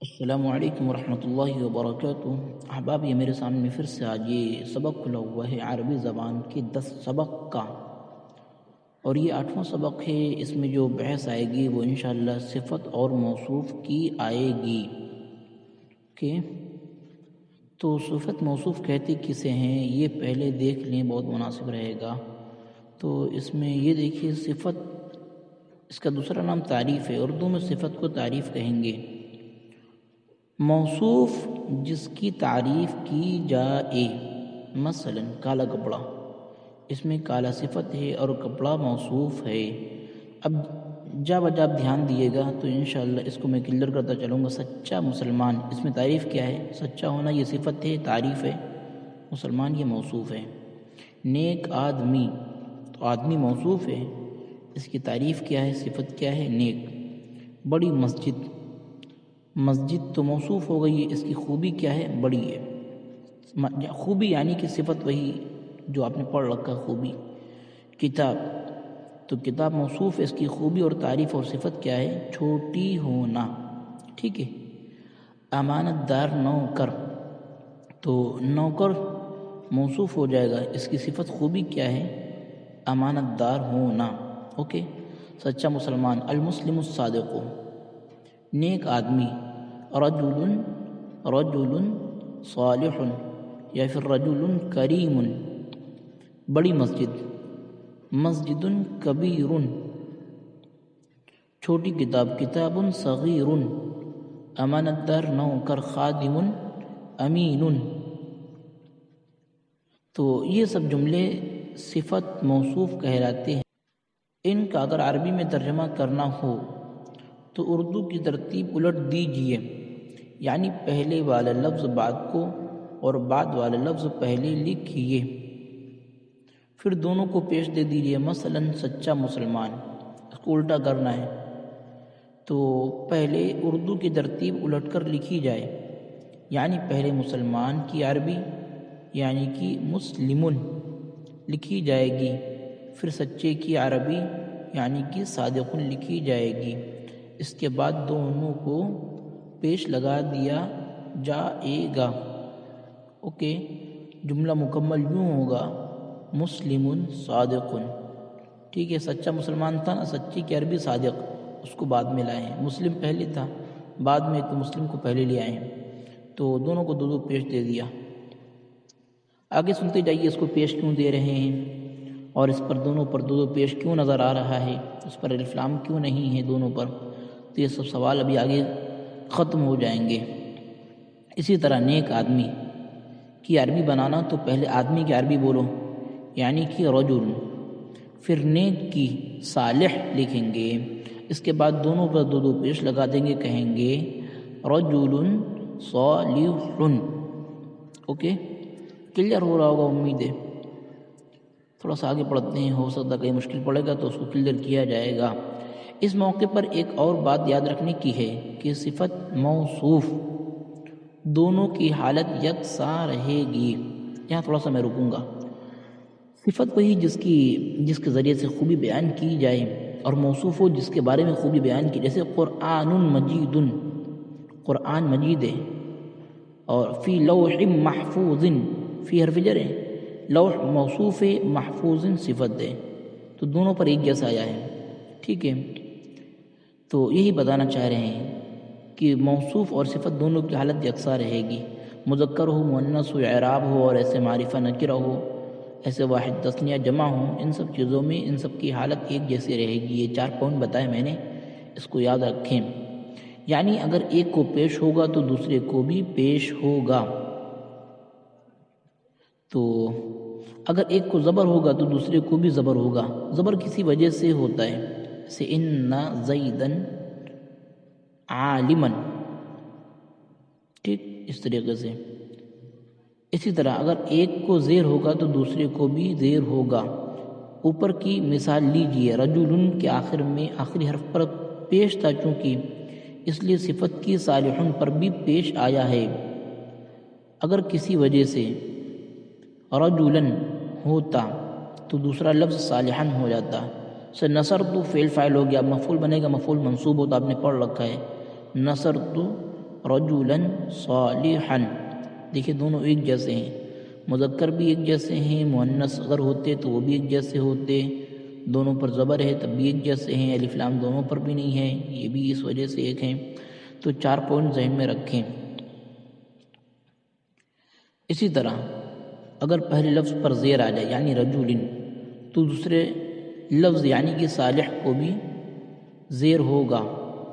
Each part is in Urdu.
السلام علیکم ورحمۃ اللہ وبرکاتہ۔ احباب، یہ میرے سامنے پھر سے آج یہ سبق کھلا ہوا ہے عربی زبان کے 10 سبق کا، اور یہ 8واں سبق ہے۔ اس میں جو بحث آئے گی وہ انشاءاللہ صفت اور موصوف کی آئے گی۔ تو صفت موصوف کہتے کسے ہیں یہ پہلے دیکھ لیں، بہت مناسب رہے گا۔ تو اس میں یہ دیکھیے، صفت اس کا دوسرا نام تعریف ہے، اردو میں صفت کو تعریف کہیں گے۔ موصوف جس کی تعریف کی جائے، مثلا کالا کپڑا، اس میں کالا صفت ہے اور کپڑا موصوف ہے۔ اب جا بجا آپ دھیان دیے گا تو انشاءاللہ اس کو میں کلیئر کرتا چلوں گا۔ سچا مسلمان، اس میں تعریف کیا ہے؟ سچا ہونا یہ صفت ہے، تعریف ہے۔ مسلمان یہ موصوف ہے۔ نیک آدمی، تو آدمی موصوف ہے، اس کی تعریف کیا ہے؟ صفت کیا ہے؟ نیک۔ بڑی مسجد، مسجد تو موصوف ہو گئی، اس کی خوبی کیا ہے؟ بڑی ہے۔ خوبی یعنی کہ صفت وہی جو آپ نے پڑھ رکھا، خوبی۔ کتاب، تو کتاب موصوف ہے، اس کی خوبی اور تعریف اور صفت کیا ہے؟ چھوٹی ہونا، ٹھیک ہے۔ امانت دار، نوکر، تو نوکر موصوف ہو جائے گا، اس کی صفت خوبی کیا ہے؟ امانت دار ہونا، اوکے۔ سچا مسلمان، المسلم الصادق۔ نیک آدمی، رجل صالح یا پھر رجل کریم۔ بڑی مسجد، مسجد کبیر۔ چھوٹی کتاب، کتاب صغیر۔ امانت دار نوکر، خادم امین۔ تو یہ سب جملے صفت موصوف کہلاتے ہیں۔ ان کا اگر عربی میں ترجمہ کرنا ہو تو اردو کی ترتیب الٹ دیجئے، یعنی پہلے والا لفظ بعد کو اور بعد والا لفظ پہلے لکھیے، پھر دونوں کو پیش دے دیجئے۔ مثلا سچا مسلمان، اس کو الٹا کرنا ہے تو پہلے اردو کی ترتیب الٹ کر لکھی جائے، یعنی پہلے مسلمان کی عربی یعنی کہ مسلمن لکھی جائے گی، پھر سچے کی عربی یعنی کہ صادق لکھی جائے گی، اس کے بعد دونوں کو پیش لگا دیا جائے گا، اوکے۔ جملہ مکمل یوں ہوگا، مسلم صادق، ٹھیک ہے۔ سچا مسلمان تھا نا، سچے کی عربی صادق، اس کو بعد میں لائے ہیں۔ مسلم پہلے تھا، بعد میں تو مسلم کو پہلے لے آئے ہیں، تو دونوں کو دو پیش دے دیا۔ آگے سنتے جائیے، اس کو پیش کیوں دے رہے ہیں اور اس پر دونوں پر دو پیش کیوں نظر آ رہا ہے، اس پر الف لام کیوں نہیں ہے دونوں پر، تو یہ سب سوال ابھی آگے ختم ہو جائیں گے۔ اسی طرح نیک آدمی کی عربی بنانا تو پہلے آدمی کی عربی بولو یعنی کہ رجل، پھر نیک کی صالح لکھیں گے، اس کے بعد دونوں پر دو پیش لگا دیں گے، کہیں گے رجل صالح، اوکے۔ کلیئر ہو رہا ہوگا امید ہے۔ تھوڑا سا آگے پڑھتے ہیں، ہو سکتا کہیں مشکل پڑے گا تو اس کو کلیئر کیا جائے گا۔ اس موقع پر ایک اور بات یاد رکھنے کی ہے کہ صفت موصوف دونوں کی حالت یکساں رہے گی۔ یہاں تھوڑا سا میں رکوں گا۔ صفت وہی جس کے ذریعے سے خوبی بیان کی جائے، اور موصوف ہو جس کے بارے میں خوبی بیان کی، جیسے قرآن مجید، قرآن مجید ہے، اور فی لوح محفوظ، فی حرف جر ہے، لوح موصوف ہے، محفوظ صفت ہے، تو دونوں پر ایک جیسا آیا ہے، ٹھیک ہے۔ تو یہی بتانا چاہ رہے ہیں کہ موصوف اور صفت دونوں کی حالت یکساں رہے گی، مذکر ہو، مؤنث ہو، اعراب ہو، اور ایسے معرفہ نکرہ ہو، ایسے واحد تثنیہ جمع ہوں، ان سب چیزوں میں ان سب کی حالت ایک جیسی رہے گی۔ یہ 4 پوائنٹ بتائے میں نے، اس کو یاد رکھیں۔ یعنی اگر ایک کو پیش ہوگا تو دوسرے کو بھی پیش ہوگا، تو اگر ایک کو زبر ہوگا تو دوسرے کو بھی زبر ہوگا۔ زبر کسی وجہ سے ہوتا ہے، جیسے ان زیدن عالما، ٹھیک، اس طریقے سے۔ اسی طرح اگر ایک کو زیر ہوگا تو دوسرے کو بھی زیر ہوگا۔ اوپر کی مثال لیجئے، رجل کے آخر میں آخری حرف پر پیش تھا چونکہ، اس لیے صفت کی صالحن پر بھی پیش آیا ہے۔ اگر کسی وجہ سے رجلاً ہوتا تو دوسرا لفظ صالحاً ہو جاتا، سے نصرت فعل فاعل ہو گیا، مفعول بنے گا، مفعول منصوب ہو تو آپ نے پڑھ رکھا ہے نصرت رجلا صالحا۔ دیکھیے دونوں ایک جیسے ہیں، مذکر بھی ایک جیسے ہیں، مؤنث اگر ہوتے تو وہ بھی ایک جیسے ہوتے، دونوں پر زبر ہے تب بھی ایک جیسے ہیں، الف لام دونوں پر بھی نہیں ہے، یہ بھی اس وجہ سے ایک ہیں۔ تو 4 پوائنٹ ذہن میں رکھیں۔ اسی طرح اگر پہلے لفظ پر زیر آ جائے یعنی رجل، تو دوسرے لفظ یعنی کہ صالح کو بھی زیر ہوگا،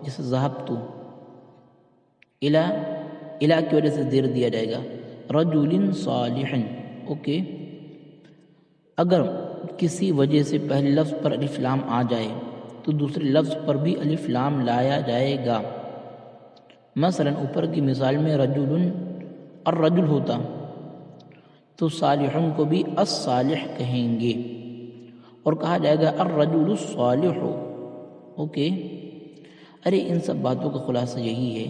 جیسے ذہبت الی کی وجہ سے زیر دیا جائے گا، رجل صالح۔ اوکے، اگر کسی وجہ سے پہلے لفظ پر الف لام آ جائے تو دوسرے لفظ پر بھی الف لام لایا جائے گا۔ مثلا اوپر کی مثال میں رجل الرجل ہوتا تو صالحون کو بھی الصالح کہیں گے، اور کہا جائے گا الرجل الصالح۔ اوکے، ارے ان سب باتوں کا خلاصہ یہی ہے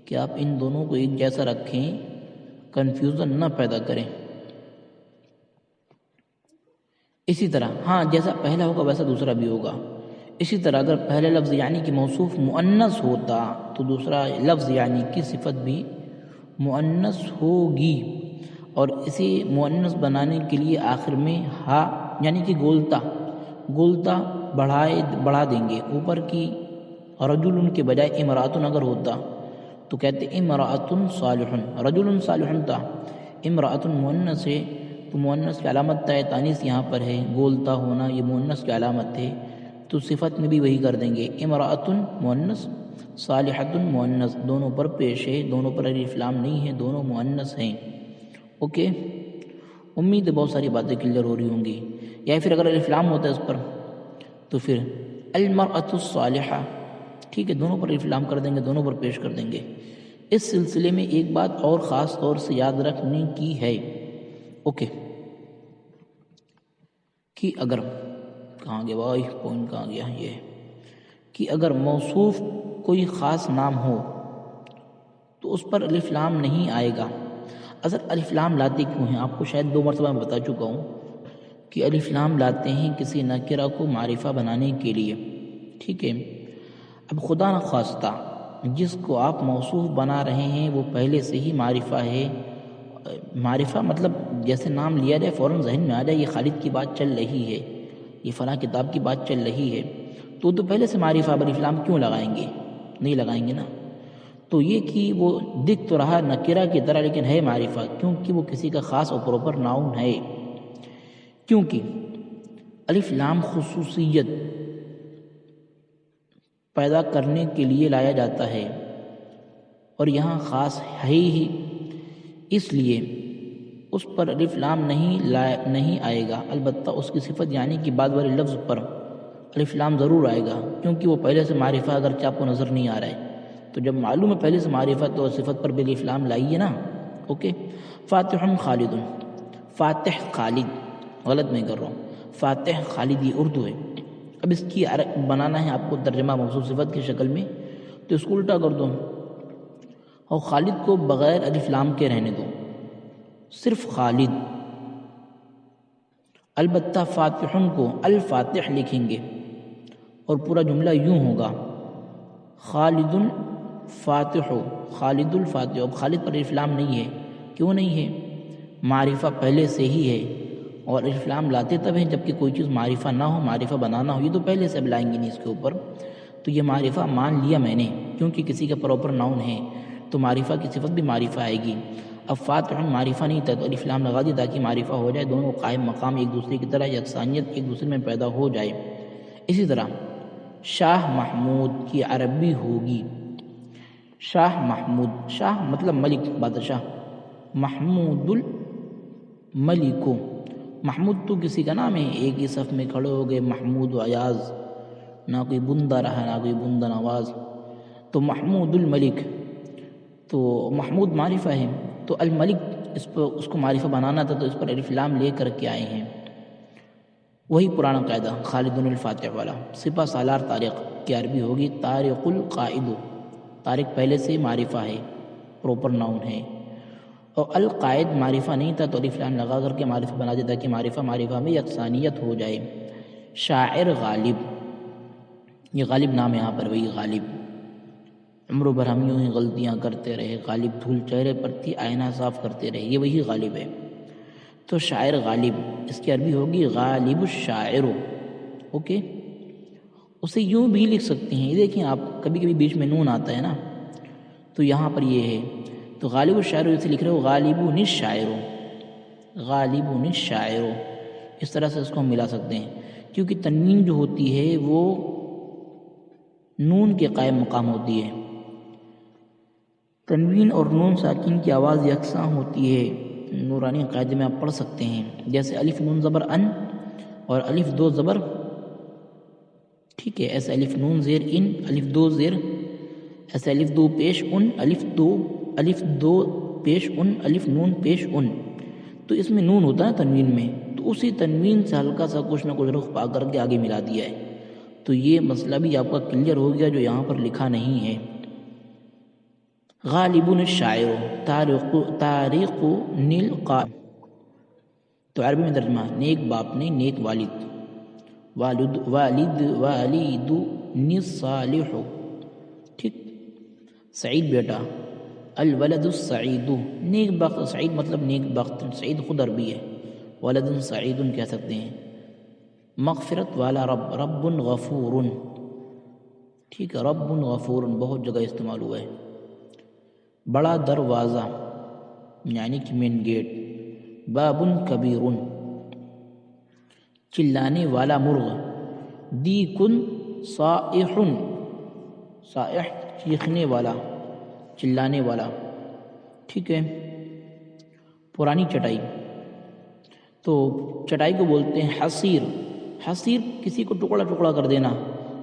کہ آپ ان دونوں کو ایک جیسا رکھیں، کنفیوژن نہ پیدا کریں۔ اسی طرح ہاں جیسا پہلا ہوگا ویسا دوسرا بھی ہوگا۔ اسی طرح اگر پہلا لفظ یعنی کہ موصوف مؤنث ہوتا تو دوسرا لفظ یعنی کی صفت بھی مؤنث ہوگی، اور اسے مؤنث بنانے کے لیے آخر میں ہا یعنی کہ گولتا بڑھا دیں گے۔ اوپر کی رجل کے بجائے امراتن اگر ہوتا تو کہتے امراتن صالح، رجل صالح تھا، امراتن مؤنث ہے تو مؤنث کی علامت تائے تانیث یہاں پر ہے، گولتا ہونا یہ مؤنث کی علامت ہے، تو صفت میں بھی وہی کر دیں گے، امراتن مؤنث صالحۃ مؤنث، دونوں پر پیش ہے، دونوں پر الف لام نہیں ہے، دونوں مؤنث ہیں۔ اوکے، امید ہے بہت ساری باتیں کلیئر ہو رہی ہوں گی۔ یا پھر اگر الف لام ہوتا ہے اس پر تو پھر المرأۃ الصالحہ، ٹھیک ہے، دونوں پر الف لام کر دیں گے، دونوں پر پیش کر دیں گے۔ اس سلسلے میں ایک بات اور خاص طور سے یاد رکھنے کی ہے، اوکے، کہ اگر کہاں گیا بھائی پوائنٹ کہاں گیا، یہ کہ اگر موصوف کوئی خاص نام ہو تو اس پر الف لام نہیں آئے گا۔ اصل الف لام لاتے کیوں ہیں آپ کو شاید 2 مرتبہ میں بتا چکا ہوں کہ الف لام لاتے ہیں کسی نکرہ کو معرفہ بنانے کے لیے، ٹھیک ہے۔ اب خدا نخواستہ جس کو آپ موصوف بنا رہے ہیں وہ پہلے سے ہی معرفہ ہے، معرفہ مطلب جیسے نام لیا جائے فوراً ذہن میں آ جائے یہ خالد کی بات چل رہی ہے، یہ فلاں کتاب کی بات چل رہی ہے، تو پہلے سے معرفہ اب الف لام کیوں لگائیں گے؟ نہیں لگائیں گے نا۔ تو یہ کہ وہ دکھ تو رہا نکرہ کی طرح لیکن ہے معرفہ، کیونکہ وہ کسی کا خاص اور پراپر ناؤن ہے، کیونکہ الف لام خصوصیت پیدا کرنے کے لیے لایا جاتا ہے اور یہاں خاص ہے ہی، اس لیے اس پر الف لام نہیں آئے گا، البتہ اس کی صفت یعنی کہ بعد والے لفظ پر الف لام ضرور آئے گا، کیونکہ وہ پہلے سے معرفہ اگرچہ آپ کو نظر نہیں آ رہا ہے، تو جب معلوم ہے پہلے سے معرفہ تو صفت پر بھی الف لام لائیے نا۔ اوکے، فاتح خالد، فاتح خالد، غلط نہیں کر رہا ہوں، فاتح خالد یہ اردو ہے۔ اب اس کی بنانا ہے آپ کو ترجمہ موصوف صفت کی شکل میں، تو اس کو الٹا کر دو اور خالد کو بغیر الف لام کے رہنے دو، صرف خالد، البتہ فاتحن کو الفاتح لکھیں گے اور پورا جملہ یوں ہوگا خالد الفاتح، خالد الفاتح۔ اب خالد پر الف لام نہیں ہے، کیوں نہیں ہے؟ معرفہ پہلے سے ہی ہے، اور الف لام لاتے تب ہیں جبکہ کوئی چیز معرفہ نہ ہو، معرفہ بنانا ہو، یہ تو پہلے سے اب لائیں گے نہیں اس کے اوپر، تو یہ معرفہ مان لیا میں نے کیونکہ کسی کا پراپر ناؤن ہے تو معرفہ کی صفت بھی معرفہ آئے گی۔ اب فاتح معرفہ نہیں تھا تو الف لام لگا دی تاکہ معرفہ ہو جائے، دونوں قائم مقام ایک دوسرے کی طرح یکسانیت ایک دوسرے میں پیدا ہو جائے۔ اسی طرح شاہ محمود کی عربی ہوگی شاہ محمود، شاہ مطلب ملک بادشاہ، محمود الملک، محمود تو کسی کا نام ہے، ایک ہی صف میں کھڑے ہو گئے محمود و ایاز، نہ کوئی بندہ رہا نہ کوئی بندہ نواز، تو محمود الملک، تو محمود معرفہ ہے، تو الملک اس کو معرفہ بنانا تھا تو اس پر الف لام لے کر کے آئے ہیں۔ وہی پرانا قاعدہ خالد الفاتح والا۔ سپہ سالار طارق کی عربی ہوگی طارق القائد، طارق پہلے سے معرفہ ہے، پراپر ناؤن ہے، اور القائد معرفہ نہیں تھا تو الف لام لگا کر کے معرفہ بنا دیتا کہ معرفہ میں یکسانیت ہو جائے۔ شاعر غالب، یہ غالب نام ہے یہاں پر، وہی غالب. عمر بھر ہم یوں ہی غلطیاں کرتے رہے، غالب دھول چہرے پر تھی آئینہ صاف کرتے رہے، یہ وہی غالب ہے. تو شاعر غالب، اس کی عربی ہوگی غالب الشاعر. اوکے، اسے یوں بھی لکھ سکتے ہیں، یہ دیکھیں آپ، کبھی کبھی بیچ میں نون آتا ہے نا، تو یہاں پر یہ ہے. تو غالب الشاعر اسے لکھ رہے ہو غالب الشاعر، غالب الشاعر، اس طرح سے اس کو ہم ملا سکتے ہیں. کیونکہ تنوین جو ہوتی ہے وہ نون کے قائم مقام ہوتی ہے. تنوین اور نون ساکن کی آواز یکساں ہوتی ہے، نورانی قاعدے میں آپ پڑھ سکتے ہیں. جیسے الف نون زبر ان اور الف دو زبر، ٹھیک ہے، ایسے الف نون زیر ان، الف دو زیر، ایسے الف دو پیش ان، الف دو پیش ان، الف نون پیش ان. تو اس میں نون ہوتا ہے تنوین میں، تو اسی تنوین سے ہلکا سا کچھ نہ کچھ رخ پا کر کے آگے ملا دیا ہے. تو یہ مسئلہ بھی آپ کا کلیئر ہو گیا جو یہاں پر لکھا نہیں ہے. غالب الشاعر تاریخ نیل قائم. تو عربی میں ترجمہ، نیک باپ نے نیک والد، والد صالح، ٹھیک، سعید بیٹا، الولد السعید، نیک بخت. سعید مطلب نیک بخت، سعید خود عربی ہے، ولد سعید کہہ سکتے ہیں. مغفرت والا رب، رب غفور، ٹھیک ہے، رب غفور بہت جگہ استعمال ہوا ہے. بڑا دروازہ یعنی کہ مین گیٹ، باب کبیر، چلانے والا مرغ، دیکن صائح، صائح چیخنے والا، چلانے والا، ٹھیک ہے. پرانی چٹائی، تو چٹائی کو بولتے ہیں حصیر. حصیر کسی کو ٹکڑا ٹکڑا کر دینا.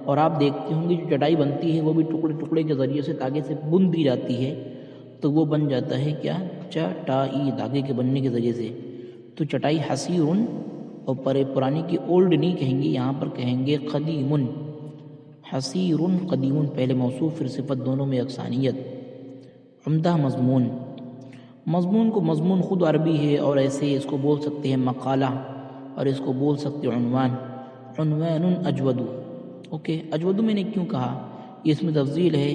اور آپ دیکھتے ہوں گے جو چٹائی بنتی ہے وہ بھی ٹکڑے ٹکڑے کے ذریعے سے دھاگے سے بن دی جاتی ہے، تو وہ بن جاتا ہے کیا، چٹائی، دھاگے کے بننے کے ذریعے سے. تو چٹائی حصیر، اور پرانی کی اولڈ نہیں کہیں گے، یہاں پر کہیں گے قدیم. حصیر قدیم، پہلے موصوف پھر صفت، دونوں میں یکسانیت. عمدہ مضمون، مضمون کو مضمون خود عربی ہے، اور ایسے اس کو بول سکتے ہیں مقالہ، اور اس کو بول سکتے ہیں عنوان. عنوان اجود. اوکے، اجود میں نے کیوں کہا، یہ اس میں تفضیل ہے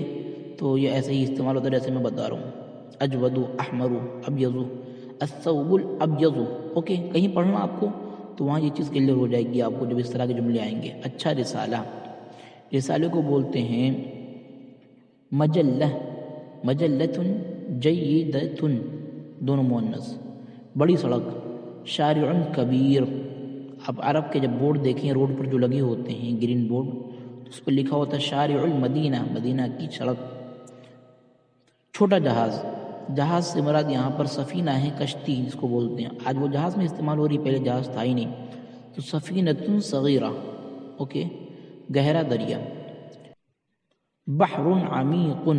تو یہ ایسے ہی استعمال ہوتا ہے جیسے میں بتا رہا ہوں. اجود، احمر، ابیض، الثوب الابیض. اوکے، کہیں پڑھنا آپ کو تو وہاں یہ چیز کلیئر ہو جائے گی آپ کو جب اس طرح کے جملے آئیں گے. اچھا رسالہ، رسالے کو بولتے ہیں مجلہ، مجلۃ جیدۃ، دونوں مؤنث. بڑی سڑک، شارع کبیر. آپ عرب کے جب بورڈ دیکھیں روڈ پر جو لگے ہوتے ہیں گرین بورڈ، اس پہ لکھا ہوتا ہے شارع المدینہ، مدینہ کی سڑک. چھوٹا جہاز، جہاز سے مراد یہاں پر سفینہ ہے، کشتی جس کو بولتے ہیں. آج وہ جہاز میں استعمال ہو رہی، پہلے جہاز تھا ہی نہیں. تو سفینۃ صغیرہ، اوکے، گہرا دریا. بحر عمیق،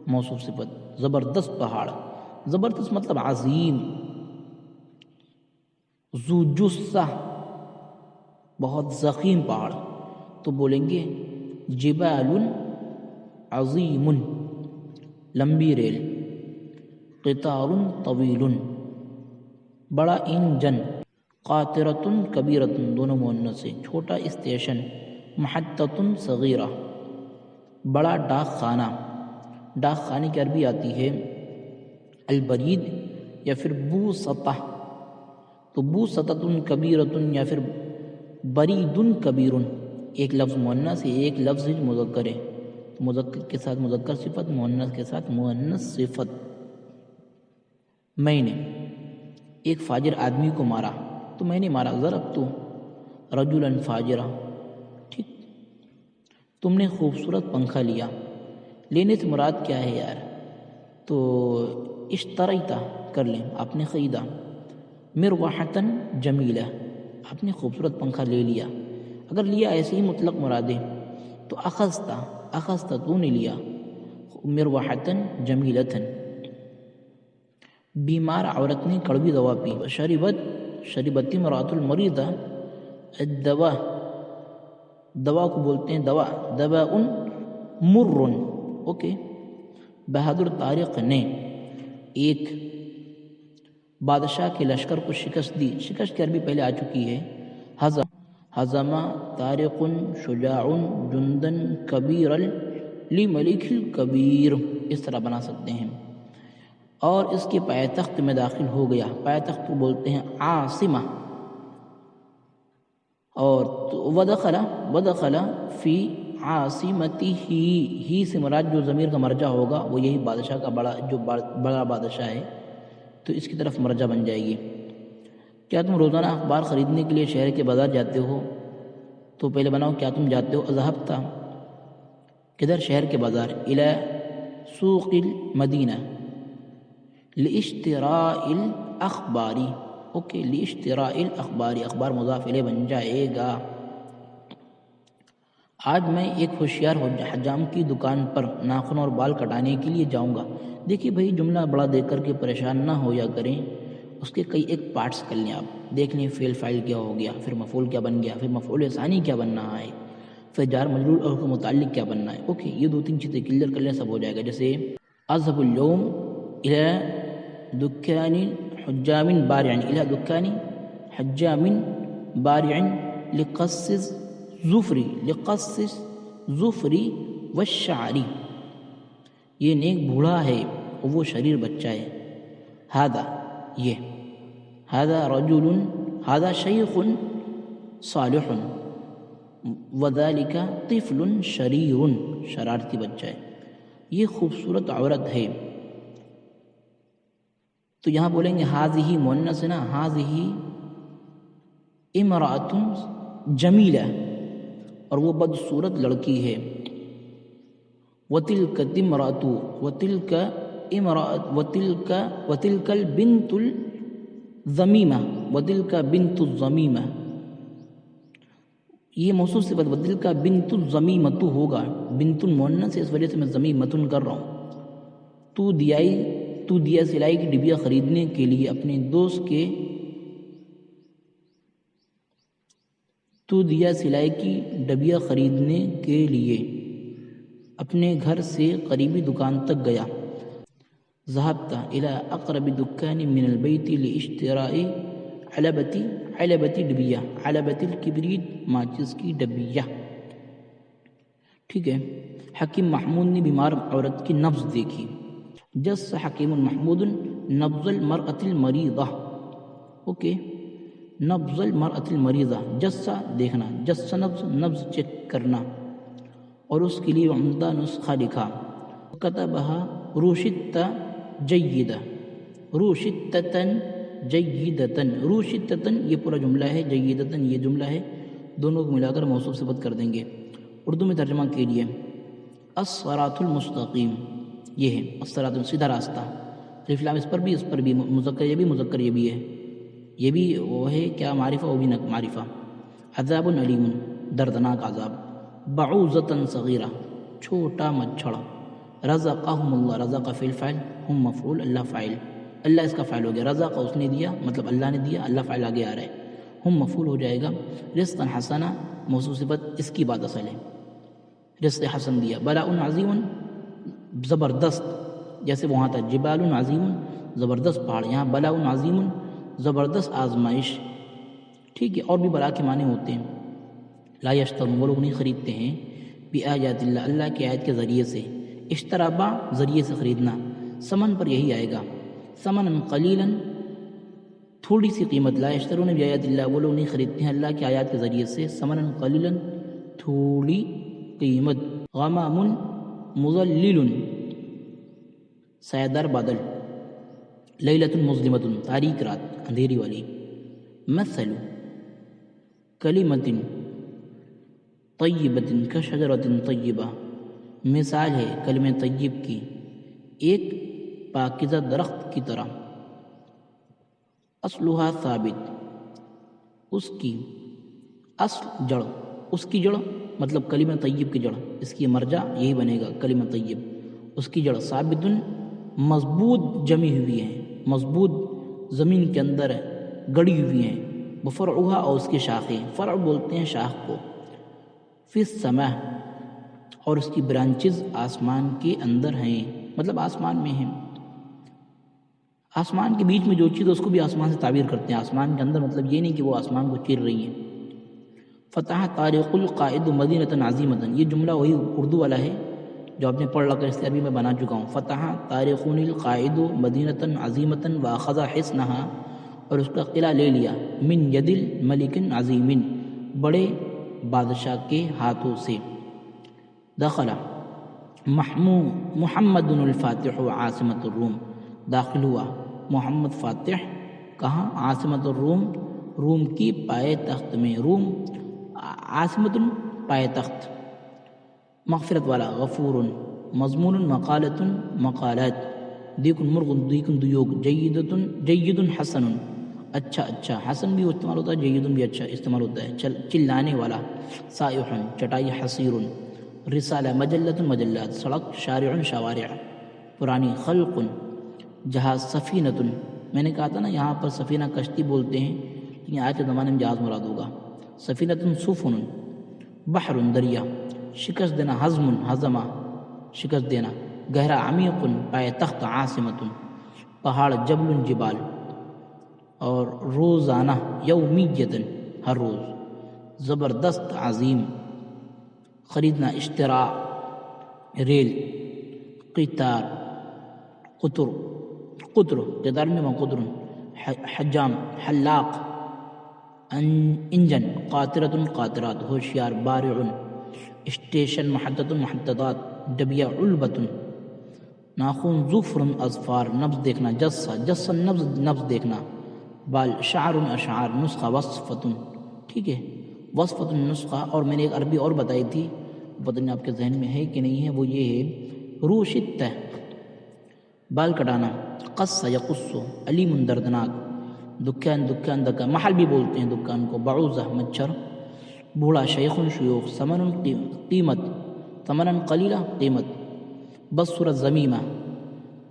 موصوف صفت، زبردست پہاڑ. زبردست مطلب عظیم. ذو جثہ، بہت ضخیم پہاڑ، تو بولیں گے جبال عظیم، لمبی ریل. قطار طویل، بڑا انجن. قاطرۃ کبیرۃ، دونوں مؤنث سے، چھوٹا اسٹیشن. محطۃ صغیرہ، بڑا ڈاک خانہ. ڈاک خانے کی عربی آتی ہے البرید یا پھر بوسطہ. تو بوسطۃ کبیرۃ یا پھر برید کبیر، ایک لفظ مؤنث ہے، ایک لفظ مذکر ہے. مذکر کے ساتھ مذکر صفت، مؤنث کے ساتھ مؤنث صفت. میں نے ایک فاجر آدمی کو مارا، تو میں نے مارا، ضربت رجلا فاجرا. ٹھیک، تم نے خوبصورت پنکھا لیا. لینے سے مراد کیا ہے یار، تو اشتریتا کر لیں، آپ نے خریدا. مروحۃ جمیلہ، آپ نے خوبصورت پنکھا لے لیا. اگر لیا ایسے ہی مطلق مرادے تو اخذت، تو نے لیا. مروحۃ جمیلۃ، بیمار عورت نے کڑوی دوا پی. شربت امرأۃ المریضہ الدواء، دوا کو بولتے ہیں دوا، دواء مر. اوکے. بہادر طارق نے ایک بادشاہ کے لشکر کو شکست دی. شکست کی عربی پہلے آ چکی ہے، ہزم طارق شجاع جندا کبیر لملک الکبیر، اس طرح بنا سکتے ہیں۔ اور اس کے پائے تخت میں داخل ہو گیا، پائے تخت کو بولتے ہیں عاصمہ۔ اور ودخل فی عاصمتہ، ہی سے مراد جو ضمیر کا مرجع ہوگا وہ یہی بادشاہ کا بڑا بادشاہ ہے، تو اس کی طرف مرجع بن جائے گی۔ کیا تم روزانہ اخبار خریدنے کے لیے شہر کے بازار جاتے ہو؟ تو پہلے بناؤ کیا تم جاتے ہو؟ اذهبت، کدھر؟ شہر کے بازار، الی سوق المدینہ لاشتراء الاخبار، اوکے، لاشتراء الاخبار، اخبار مضاف الیہ بن جائے گا۔ آج میں ایک ہوشیار حجام کی دکان پر ناخن اور بال کٹانے کے لیے جاؤں گا۔ دیکھیے بھائی، جملہ بڑا دیکھ کر کے پریشان نہ ہو یا کریں، اس کے کئی ایک پارٹس کر لیں آپ، دیکھ لیں فعل فاعل کیا ہو گیا، پھر مفعول کیا بن گیا، پھر مفعول ثانی کیا بننا ہے، پھر جار مجرور اور اس کے متعلق کیا بننا ہے۔ اوکے، یہ 2-3 چیزیں کلیئر کر لیں، سب ہو جائے گا۔ جیسے اذهب اليوم الى دکان حجام بارع، الى دکان حجام بارع لقص ظفری والشعر، یہ نیک بوڑھا ہے اور وہ شریر بچہ ہے۔ ہذا، یہ، ہذا رجل، ہذا شیخ صالح، وذلک طفل شریر، شرارتی بچہ ہے، یہ خوبصورت عورت ہے۔ تو یہاں بولیں گے ہذہ مؤنث ہے نا، ہذہ امرأۃ جمیلہ، اور وہ بدصورت لڑکی ہے۔ وتلک امرأۃ، وتلک امرأۃ، وتلک البنت الذمیمہ، وتلک بنت الذمیمہ، یہ موصوف صفت وتلک بنت الذمیمۃ ہوگا، بنت المؤنث ہے، اس وجہ سے میں ذمیمۃ کر رہا ہوں۔ تو دیا سلائی کی ڈبیا خریدنے کے لیے اپنے دوست کے، تو دیا سلائی کی ڈبیا خریدنے کے لیے اپنے گھر سے قریبی دکان تک گیا۔ ذهبت الى اقرب دکان من البیت لاشتراء علبة ڈبیا، علبة الکبریت، ماچس کی ڈبیا۔ ٹھیک ہے۔ حکیم محمود نے بیمار عورت کی نبض دیکھی۔ جس حکیم محمود نبض المرأة المریضہ، اوکے، نبض المرأة المریضہ، جسا دیکھنا، جسا نبض چیک کرنا، اور اس کے لیے عمدہ نسخہ لکھا۔ کتبہا روشت جیدہ، روشتتن جیدتن، روشتتن یہ پورا جملہ ہے، جیدتن یہ جملہ ہے، دونوں کو ملا کر موصوف صفت کر دیں گے۔ اردو میں ترجمہ کیجیے۔ الصراط المستقیم، یہ ہے الصراط، سیدھا راستہ، الف لام اس پر بھی، اس پر بھی، مذکر یہ بھی، مذکر یہ بھی ہے، یہ بھی وہ ہے کیا معرفہ، وہ بھی معرفہ۔ عذاب علیم، دردناک عذاب۔ بعوضۃ صغیرہ، چھوٹا مچھڑ۔ رزقہم اللہ، رزق فعل فاعل، ہم مفعول، اللہ فاعل، اللہ اس کا فاعل ہو گیا، رزق اس نے دیا مطلب اللہ نے دیا، اللہ فاعل آگے آ رہا ہے، ہم مفعول ہو جائے گا۔ رزقا حسنا، موصوف صفت اس کی بات اصل ہے، رزق حسن دیا۔ بلاء عظیم، زبردست، جیسے وہاں تھا جبال عظیم، زبردست پہاڑ، یہاں بلاء عظیم، زبردست آزمائش۔ ٹھیک ہے، اور بھی بلا کے معنی ہوتے ہیں۔ لا یشترون، وہ لوگ نہیں خریدتے ہیں، بآیات اللہ، اللہ کی آیت کے ذریعے سے، اشترابا ذریعے سے خریدنا، ثمن پر یہی آئے گا، ثمنا قلیلا، تھوڑی سی قیمت۔ لا یشترون بآیات اللہ، وہ لوگ نہیں خریدتے ہیں اللہ کی آیات کے ذریعے سے، ثمنا قلیلا، تھوڑی قیمت۔ غمام مظلل، سایہ دار بادل۔ لیلۃ مظلمۃ، تاریک رات، اندھیری والی۔ مثل کلمۃ طیبۃ کشجرۃ طیبہ، مثال ہے کلمہ طیب کی ایک پاکیزہ درخت کی طرح۔ اصلھا ثابت، اس کی اصل جڑ، اس کی جڑ مطلب کلمہ طیب کی جڑ، اس کی مرجع یہی بنے گا کلمہ طیب، اس کی جڑ ثابت، مضبوط جمی ہوئی ہے، مضبوط زمین کے اندر گڑی ہوئی ہیں۔ وفرعها، اور اس کی شاخیں، فرع بولتے ہیں شاخ کو۔ فی السماء، اور اس کی برانچز آسمان کے اندر ہیں، مطلب آسمان میں ہیں۔ آسمان کے بیچ میں جو چیز ہے اس کو بھی آسمان سے تعبیر کرتے ہیں، آسمان کے اندر مطلب یہ نہیں کہ وہ آسمان کو چیر رہی ہیں۔ فتح طارق القائد مدینۃ عظیمۃ، یہ جملہ وہی اردو والا ہے جو آپ نے پڑھ رکھا ہے، اس عربی میں بنا چکا ہوں. فتح طارق القائد مدینۃ عظیمۃ واخذ حصنها، اور اس کا قلعہ لے لیا، من ید الملک عظیم، بڑے بادشاہ کے ہاتھوں سے. دخل محمد الفاتح عاصمۃ الروم، داخل ہوا محمد فاتح کہاں؟ عاصمۃ الروم، روم کی پائے تخت میں. روم عاصمۃ پائے تخت. مغفرت والا، غفور. مضمون مقالۃ مقالات. دیکھ مرغ دیکھ دیوگ. جید حسن، اچھا اچھا. حسن بھی استعمال ہوتا ہے، جید بھی اچھا استعمال ہوتا ہے. چلانے والا. سائح، چٹائی. حصیر. رسالہ. مجلۃ مجلات. سڑک. شارع شوارع. پرانی. خلق، جہاز. سفینۃ، میں نے کہا تھا نا یہاں پر سفینہ کشتی بولتے ہیں لیکن آج کے زمانے میں جہاز مراد ہوگا. سفینۃ سفن. بحر، دریا. شکست دینا. ہضم، ہضمہ، شکست دینا. گہرا. عمیق، پائے تخت. عاصمۃ، پہاڑ. جبل، جبال. اور روزانہ. یومیۃ، ہر روز. زبردست. عظیم. خریدنا. اشتراء، ریل. قطار. قطر، قطر. قطار میں قطر. حجام. حلاق. انجن. قاطرۃ، قاطرات. ہوشیار. بارع. اسٹیشن. محطۃ، محطات. ڈبیا. علبۃ. ناخن. ظفر، اظفار. نبض دیکھنا. جسہ، جسہ نبض، نبض دیکھنا. بال. شعر، اشعار. نسخہ. وصفۃ، ٹھیک ہے. وصفۃ، نسخہ. اور میں نے ایک عربی اور بتائی تھی، پتہ نہیں آپ کے ذہن میں ہے کہ نہیں ہے، وہ یہ ہے روشتہ، بال کٹانا. قص، یقص. علیم، دردناک. دکان، دکان. دکان محل بھی بولتے ہیں دکان کو. بعوضہ، مچھر. بوڑھا. شیخ، شیوخ. ثمن، قیمت. ثمنا قلیلہ، قیمت. بصر، زمیمہ.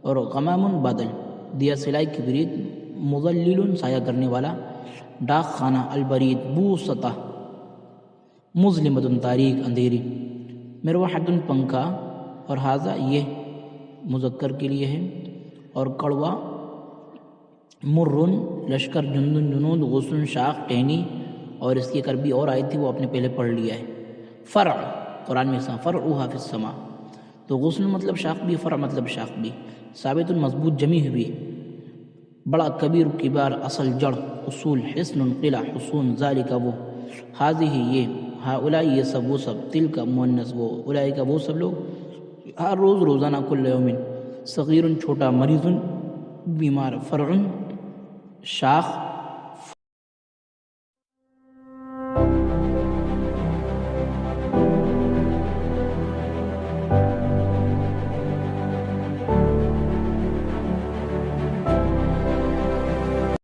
اور غمام، بادل. دیا سلائی. کبریت. مظلل، سایہ کرنے والا. ڈاک خانہ. البرید. بوسطہ. مظلمۃ، تاریک، اندھیری. مروحۃ، پنکھا. اور حاضہ، یہ مذکر کے لیے ہے. اور کڑوا. مرن، لشکر. جندن، جنود. غصن، شاخ، ٹہنی. اور اس کی ایک عربی اور آئی تھی وہ آپ نے پہلے پڑھ لیا ہے. فرع، قرآن میں فرعها فی السماء. تو غصن مطلب شاخ بھی، فرع مطلب شاخ بھی. ثابت، مضبوط، جمی ہوئی. بڑا. کبیر، کبار. اصل، جڑ. اصول. حصن، قلعہ. حصون. ذالک، وہ. حاذہ، یہ. ہؤلاء، یہ سب، وہ سب. تلک، مؤنث، وہ. اولئک، وہ سب لوگ. ہر روز، روزانہ. کل یوم. صغیر، چھوٹا. مریض، بیمار. فرع، شاخ.